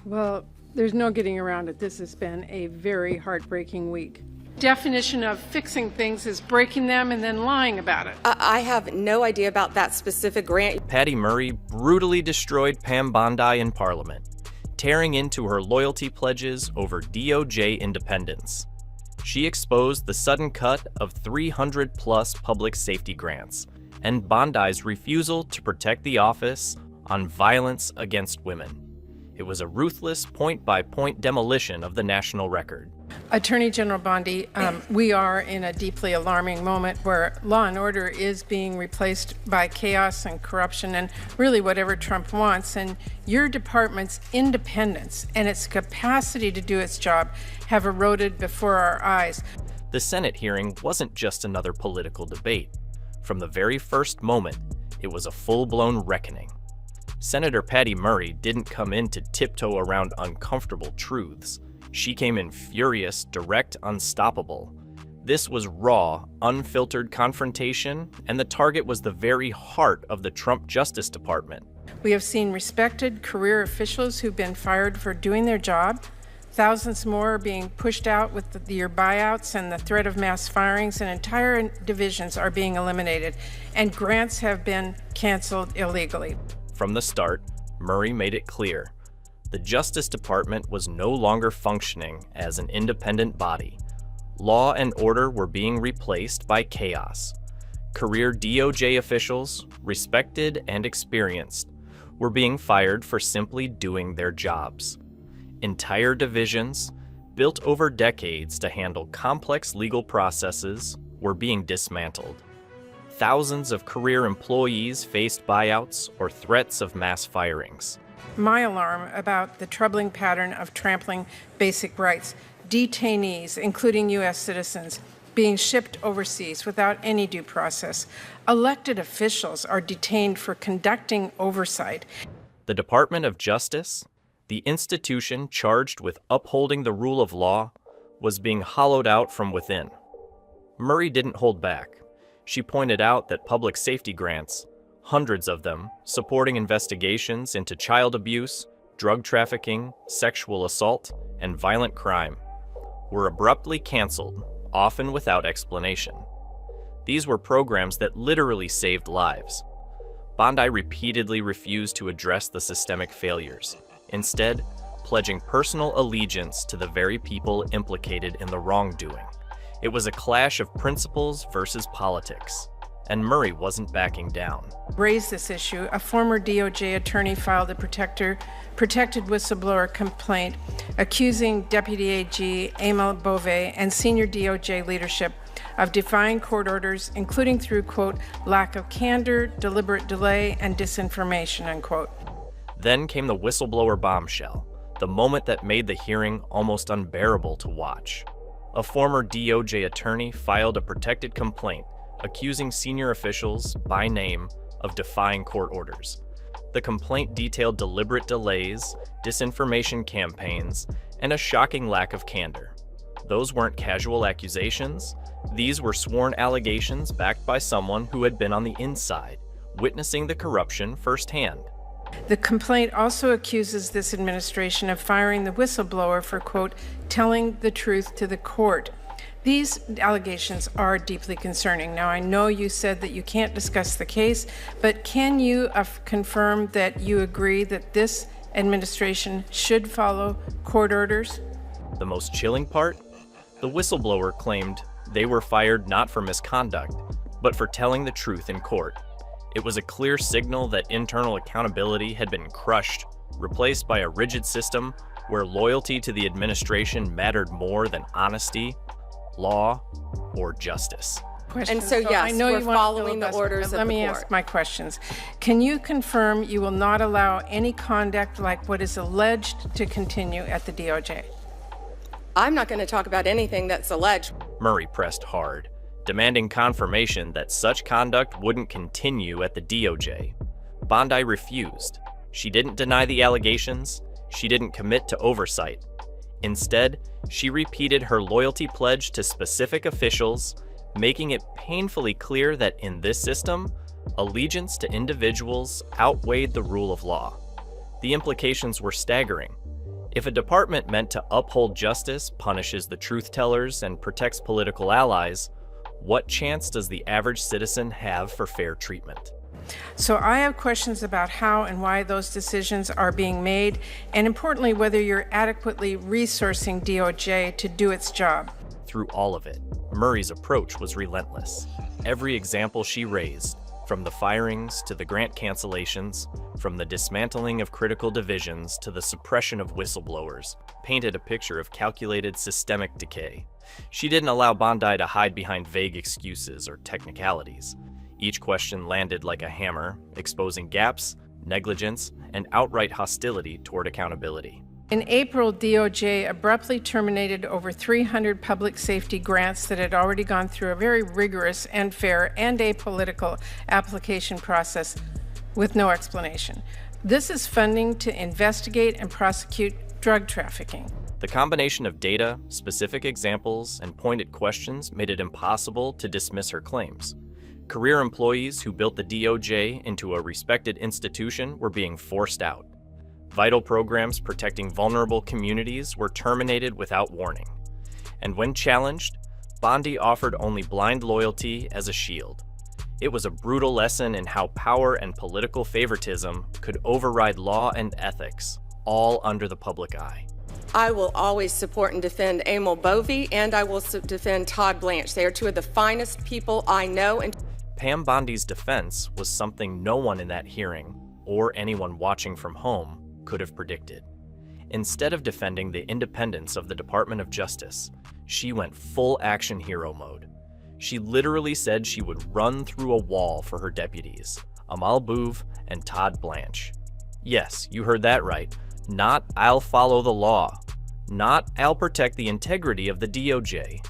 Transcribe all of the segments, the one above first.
Well, there's no getting around it. This has been a very heartbreaking week. Definition of fixing things is breaking them and then lying about it. I have no idea about that specific grant. Patty Murray brutally destroyed Pam Bondi in Parliament, tearing into her loyalty pledges over DOJ independence. She exposed the sudden cut of 300-plus public safety grants and Bondi's refusal to protect the office on violence against women. It was a ruthless point-by-point demolition of the national record. Attorney General Bondi, we are in a deeply alarming moment where law and order is being replaced by chaos and corruption and really whatever Trump wants. And your department's independence and its capacity to do its job have eroded before our eyes. The Senate hearing wasn't just another political debate. From the very first moment, it was a full-blown reckoning. Senator Patty Murray didn't come in to tiptoe around uncomfortable truths. She came in furious, direct, unstoppable. This was raw, unfiltered confrontation, and the target was the very heart of the Trump Justice Department. We have seen respected career officials who've been fired for doing their job. Thousands more are being pushed out with the year buyouts and the threat of mass firings, and entire divisions are being eliminated, and grants have been canceled illegally. From the start, Murray made it clear. The Justice Department was no longer functioning as an independent body. Law and order were being replaced by chaos. Career DOJ officials, respected and experienced, were being fired for simply doing their jobs. Entire divisions, built over decades to handle complex legal processes, were being dismantled. Thousands of career employees faced buyouts or threats of mass firings. My alarm about the troubling pattern of trampling basic rights, detainees, including U.S. citizens, being shipped overseas without any due process. Elected officials are detained for conducting oversight. The Department of Justice, the institution charged with upholding the rule of law, was being hollowed out from within. Murray didn't hold back. She pointed out that public safety grants, hundreds of them, supporting investigations into child abuse, drug trafficking, sexual assault, and violent crime, were abruptly canceled, often without explanation. These were programs that literally saved lives. Bondi repeatedly refused to address the systemic failures, instead pledging personal allegiance to the very people implicated in the wrongdoing. It was a clash of principles versus politics, and Murray wasn't backing down. Raised this issue, a former DOJ attorney filed a protected whistleblower complaint accusing Deputy AG Emil Bove and senior DOJ leadership of defying court orders, including through, quote, lack of candor, deliberate delay, and disinformation, unquote. Then came the whistleblower bombshell, the moment that made the hearing almost unbearable to watch. A former DOJ attorney filed a protected complaint accusing senior officials, by name, of defying court orders. The complaint detailed deliberate delays, disinformation campaigns, and a shocking lack of candor. Those weren't casual accusations. These were sworn allegations backed by someone who had been on the inside, witnessing the corruption firsthand. The complaint also accuses this administration of firing the whistleblower for, quote, telling the truth to the court. These allegations are deeply concerning. Now, I know you said that you can't discuss the case, but can you confirm that you agree that this administration should follow court orders? The most chilling part? The whistleblower claimed they were fired not for misconduct, but for telling the truth in court. It was a clear signal that internal accountability had been crushed, replaced by a rigid system where loyalty to the administration mattered more than honesty, law, or justice. And so, yes, I know we're you want following the filibuster, orders of the Let me court. ask my questions. Can you confirm you will not allow any conduct like what is alleged to continue at the DOJ? I'm not going to talk about anything that's alleged. Murray pressed hard, demanding confirmation that such conduct wouldn't continue at the DOJ. Bondi refused. She didn't deny the allegations. She didn't commit to oversight. Instead, she repeated her loyalty pledge to specific officials, making it painfully clear that in this system, allegiance to individuals outweighed the rule of law. The implications were staggering. If a department meant to uphold justice, punishes the truth tellers, and protects political allies, what chance does the average citizen have for fair treatment? So I have questions about how and why those decisions are being made, and importantly, whether you're adequately resourcing DOJ to do its job. Through all of it, Murray's approach was relentless. Every example she raised, from the firings to the grant cancellations, from the dismantling of critical divisions to the suppression of whistleblowers, painted a picture of calculated systemic decay. She didn't allow Bondi to hide behind vague excuses or technicalities. Each question landed like a hammer, exposing gaps, negligence, and outright hostility toward accountability. In April, DOJ abruptly terminated over 300 public safety grants that had already gone through a very rigorous and fair and apolitical application process with no explanation. This is funding to investigate and prosecute drug trafficking. The combination of data, specific examples, and pointed questions made it impossible to dismiss her claims. Career employees who built the DOJ into a respected institution were being forced out. Vital programs protecting vulnerable communities were terminated without warning. And when challenged, Bondi offered only blind loyalty as a shield. It was a brutal lesson in how power and political favoritism could override law and ethics, all under the public eye. I will always support and defend Emil Bovee, and I will defend Todd Blanche. They are two of the finest people I know. And Pam Bondi's defense was something no one in that hearing, or anyone watching from home, could have predicted. Instead of defending the independence of the Department of Justice, she went full action hero mode. She literally said she would run through a wall for her deputies, Amal Bouv and Todd Blanche. Yes, you heard that right. Not "I'll follow the law," not "I'll protect the integrity of the DOJ,"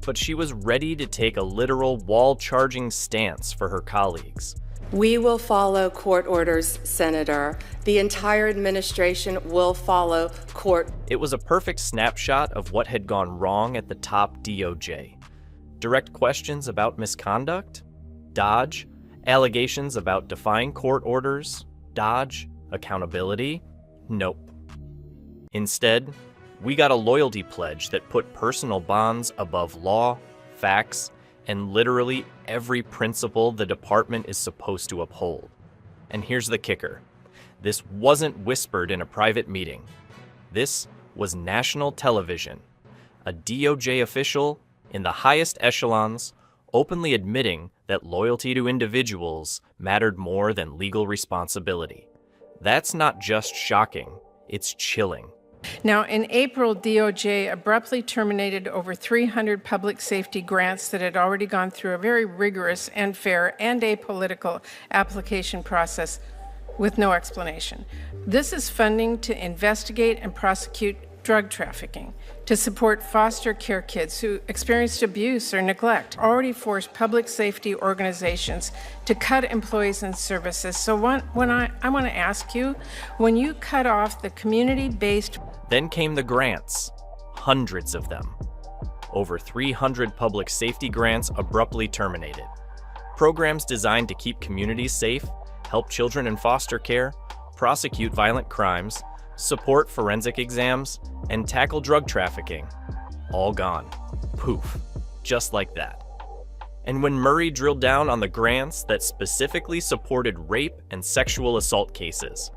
but she was ready to take a literal wall-charging stance for her colleagues. we will follow court orders, Senator. The entire administration will follow court. It was a perfect snapshot of what had gone wrong at the top DOJ. Direct questions about misconduct? Dodge. Allegations about defying court orders? Dodge. Accountability? Nope. Instead, we got a loyalty pledge that put personal bonds above law, facts, and literally every principle the department is supposed to uphold. And here's the kicker. This wasn't whispered in a private meeting. This was national television. A DOJ official in the highest echelons openly admitting that loyalty to individuals mattered more than legal responsibility. That's not just shocking, it's chilling. Now, in April, DOJ abruptly terminated over 300 public safety grants that had already gone through a very rigorous and fair and apolitical application process with no explanation. This is funding to investigate and prosecute drug trafficking, to support foster care kids who experienced abuse or neglect, already forced public safety organizations to cut employees and services. So I want to ask you, when you cut off the community-based... Then came the grants, hundreds of them. Over 300 public safety grants abruptly terminated. Programs designed to keep communities safe, help children in foster care, prosecute violent crimes, support forensic exams, and tackle drug trafficking. All gone. Poof. Just like that. And when Murray drilled down on the grants that specifically supported rape and sexual assault cases.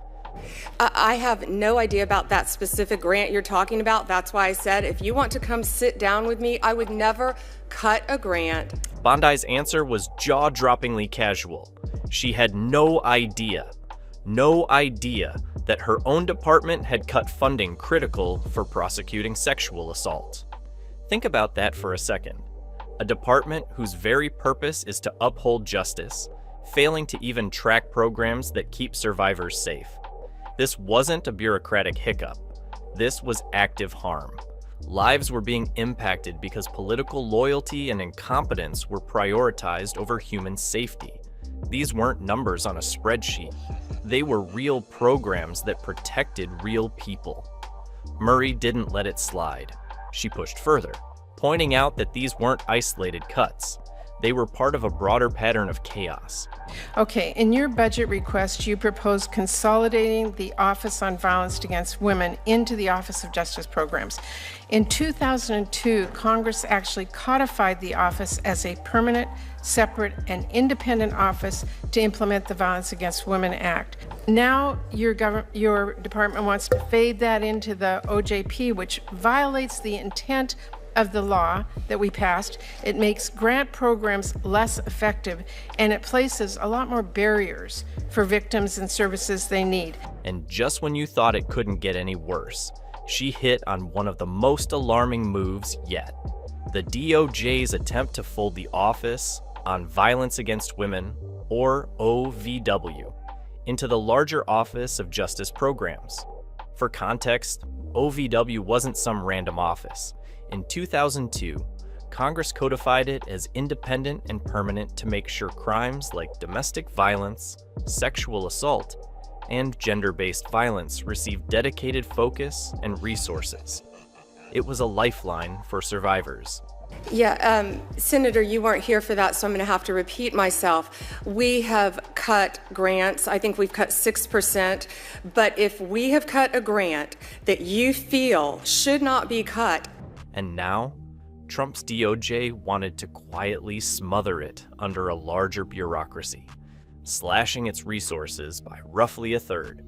I have no idea about that specific grant you're talking about. That's why I said, if you want to come sit down with me, I would never cut a grant. Bondi's answer was jaw-droppingly casual. She had no idea that her own department had cut funding critical for prosecuting sexual assault. Think about that for a second. A department whose very purpose is to uphold justice, failing to even track programs that keep survivors safe. This wasn't a bureaucratic hiccup. This was active harm. Lives were being impacted because political loyalty and incompetence were prioritized over human safety. These weren't numbers on a spreadsheet. They were real programs that protected real people. Murray didn't let it slide. She pushed further, pointing out that these weren't isolated cuts. They were part of a broader pattern of chaos. Okay, in your budget request, you propose consolidating the Office on Violence Against Women into the Office of Justice Programs. In 2002, Congress actually codified the office as a permanent, separate, and independent office to implement the Violence Against Women Act. Now, your department wants to fade that into the OJP, which violates the intent of the law that we passed. It makes grant programs less effective, and it places a lot more barriers for victims and services they need. And just when you thought it couldn't get any worse, she hit on one of the most alarming moves yet. The DOJ's attempt to fold the Office on Violence Against Women, or OVW, into the larger Office of Justice Programs. For context, OVW wasn't some random office. In 2002, Congress codified it as independent and permanent to make sure crimes like domestic violence, sexual assault, and gender-based violence received dedicated focus and resources. It was a lifeline for survivors. Yeah, Senator, you weren't here for that, so I'm going to have to repeat myself. We have cut grants. I think we've cut 6%. But if we have cut a grant that you feel should not be cut, and now, Trump's DOJ wanted to quietly smother it under a larger bureaucracy, slashing its resources by roughly a third.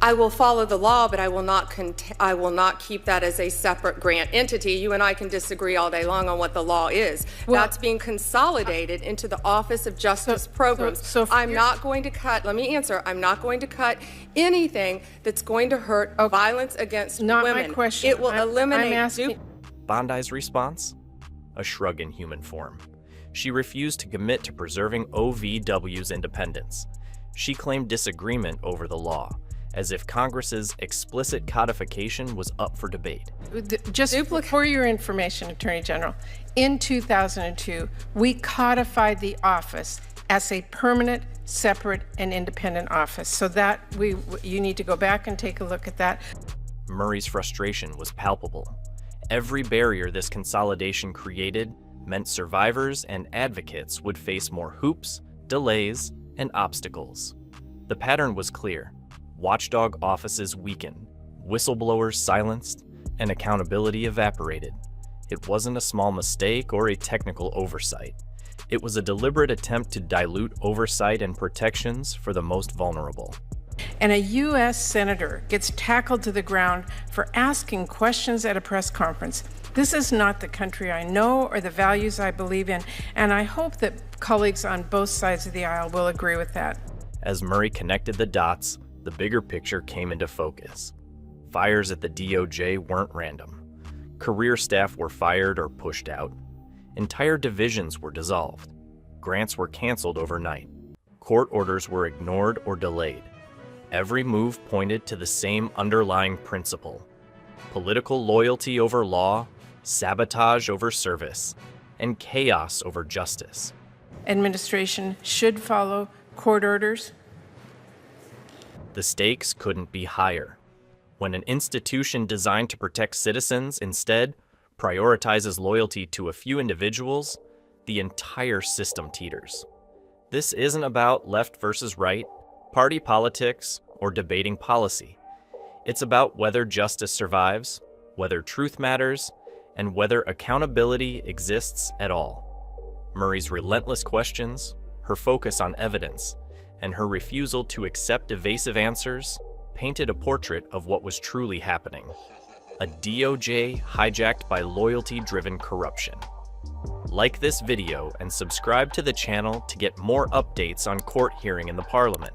I will follow the law, but I will not keep that as a separate grant entity. You and I can disagree all day long on what the law is. Well, that's being consolidated into the Office of Justice Programs. I'm not going to cut, let me answer, I'm not going to cut anything that's going to hurt violence against women. Not my question. It will eliminate... Bondi's response? A shrug in human form. She refused to commit to preserving OVW's independence. She claimed disagreement over the law, as if Congress's explicit codification was up for debate. Just for your information, Attorney General, in 2002, we codified the office as a permanent, separate, and independent office. So that you need to go back and take a look at that. Murray's frustration was palpable. Every barrier this consolidation created meant survivors and advocates would face more hoops, delays, and obstacles. The pattern was clear. Watchdog offices weakened, whistleblowers silenced, and accountability evaporated. It wasn't a small mistake or a technical oversight. It was a deliberate attempt to dilute oversight and protections for the most vulnerable. And a U.S. Senator gets tackled to the ground for asking questions at a press conference. This is not the country I know or the values I believe in, and I hope that colleagues on both sides of the aisle will agree with that. As Murray connected the dots, the bigger picture came into focus. Fires at the DOJ weren't random. Career staff were fired or pushed out. Entire divisions were dissolved. Grants were canceled overnight. Court orders were ignored or delayed. Every move pointed to the same underlying principle: political loyalty over law, sabotage over service, and chaos over justice. Administration should follow court orders. The stakes couldn't be higher. When an institution designed to protect citizens instead prioritizes loyalty to a few individuals, the entire system teeters. This isn't about left versus right, party politics, or debating policy. It's about whether justice survives, whether truth matters, and whether accountability exists at all. Murray's relentless questions, her focus on evidence, and her refusal to accept evasive answers painted a portrait of what was truly happening: a DOJ hijacked by loyalty-driven corruption. Like this video and subscribe to the channel to get more updates on court hearing in the Parliament.